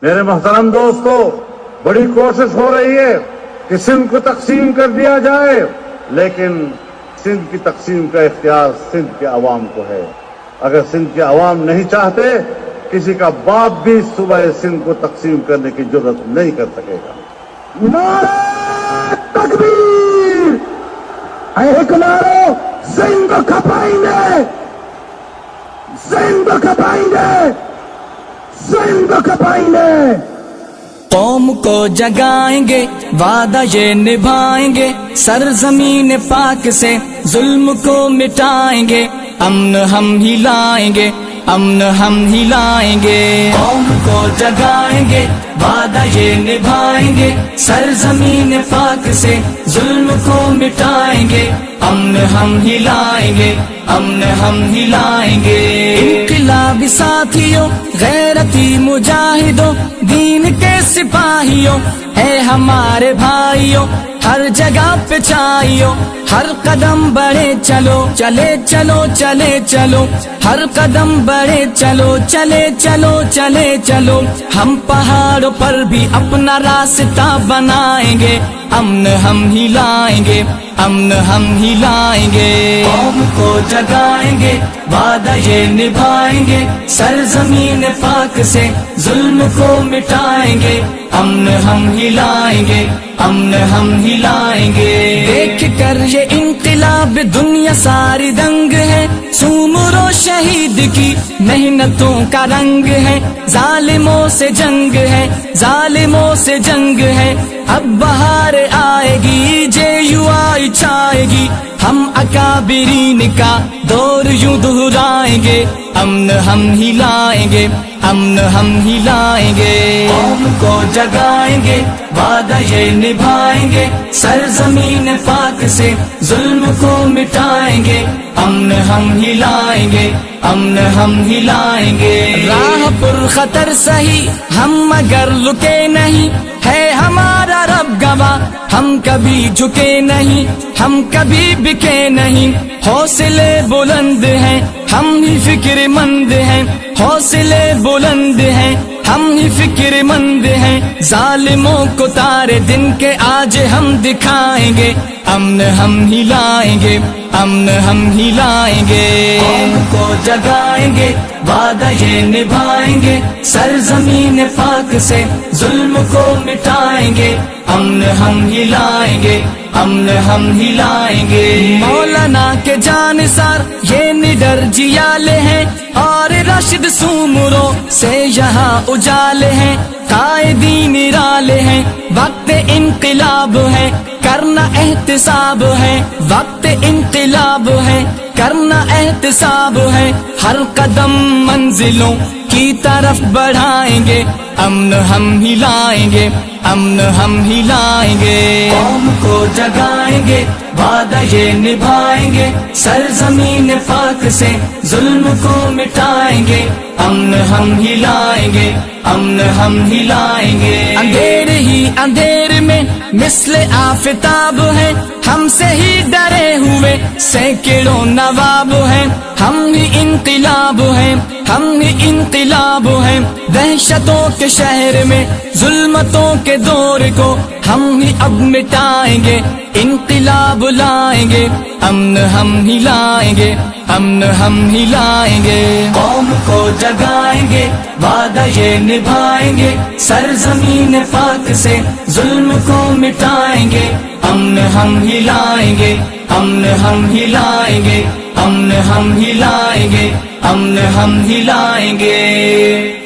میرے محترم دوستو، بڑی کوشش ہو رہی ہے کہ سندھ کو تقسیم کر دیا جائے، لیکن سندھ کی تقسیم کا اختیار سندھ کے عوام کو ہے۔ اگر سندھ کے عوام نہیں چاہتے، کسی کا باپ بھی صوبہ سندھ کو تقسیم کرنے کی جرات نہیں کر سکے گا۔ نعرہ تکبیر! ایک نعرہ سندھ کو کھپائیں گے، سندھ کو کھپائیں گے، سندھ کو کھپائیں گے۔ قوم کو جگائیں گے، وعدہ یہ نبھائیں گے، سرزمین پاک سے ظلم کو مٹائیں گے، امن ہم ہی لائیں گے، امن ہم ہی لائیں گے۔ قوم کو جگائیں گے، وعدہ یہ نبھائیں گے، سرزمین پاک سے ظلم کو مٹائیں گے، امن ہم ہی لائیں گے، امن ہم ہی لائیں گے۔ انقلابی ساتھیوں، غیرتی مجاہدوں، دین کے سپاہیوں، اے ہمارے بھائیوں، ہر جگہ پہ چاہیو، ہر قدم بڑھے چلو، چلے چلو چلے چلو، ہر قدم بڑھے چلو، چلے چلو چلے چلو، ہم پہاڑوں پر بھی اپنا راستہ بنائیں گے، امن ہم ہی لائیں گے، امن ہم ہی لائیں گے۔ قوم کو جگائیں گے، وعدہ یہ نبھائیں گے، سرزمین پاک سے ظلم کو مٹائیں گے، امن ہم ہی لائیں گے، امن ہم ہی لائیں گے۔ دیکھ کر یہ انقلاب دنیا ساری دنگ ہے، سومر و شہید کی محنتوں کا رنگ ہے، ظالموں سے جنگ ہے، ظالموں سے جنگ ہے، اب بہار آئے گی، جے یو آئی چھائے گی، ہم اکابرین کا دور یوں دہرائیں گے، امن ہم ہی لائیں گے، امن ہم ہی لائیں گے۔ قوم کو جگائیں گے، وعدہ یہ نبھائیں گے، سرزمین پاک سے ظلم کو مٹائیں گے، امن ہم ہی لائیں گے، امن ہم ہی لائیں گے۔ راہ پر خطر سہی ہم مگر رکے نہیں، ہے ہمارا رب گواہ، ہم کبھی جھکے نہیں، ہم کبھی بکے نہیں، حوصلے بلند ہیں، ہم ہی فکر مند ہیں، حوصلے بلند ہیں، ہم ہی فکر مند ہیں، ظالموں کو تارے دن کے آج ہم دکھائیں گے، امن ہم ہی لائیں گے، امن ہم ہی لائیں گے۔ قوم کو جگائیں گے، وعدہ یہ نبھائیں گے، سرزمین پاک سے ظلم کو مٹائیں گے، امن ہم ہی لائیں گے، امن ہم ہی لائیں گے۔ مولانا کے جانثار یہ نڈر جیالے ہیں، اور راشد سومروں سے یہاں اجالے ہیں، قائدین نرالے ہیں، وقت انقلاب ہے، کرنا احتساب ہے، وقت انقلاب ہے، کرنا احتساب ہے، ہر قدم منزلوں کی طرف بڑھائیں گے، امن ہم ہی لائیں گے، امن ہم ہی لائیں گے۔ قوم کو جگائیں گے، وعدہ یہ نبھائیں گے، سرزمین پاک سے ظلم کو مٹائیں گے، امن ہم ہی لائیں گے، امن ہم ہی لائیں گے۔ اندھیر ہی اندھیر میں مثل آفتاب ہے، ہم سے ہی ڈرے ہوئے سینکڑوں نواب ہیں، ہم ہی انقلاب ہیں، ہم ہی انقلاب ہیں، دہشتوں کے شہر میں ظلمتوں کے دور کو ہم ہی اب مٹائیں گے، انقلاب لائیں گے، امن ہم ہی لائیں گے، امن ہم ہی لائیں گے۔ قوم کو جگائیں گے، وعدہ یہ نبھائیں گے، سرزمین پاک سے ظلم کو مٹائیں گے، امن ہم ہی لائیں گے، امن ہم ہی لائیں گے، امن ہم ہی لائیں گے، امن ہم ہی لائیں گے۔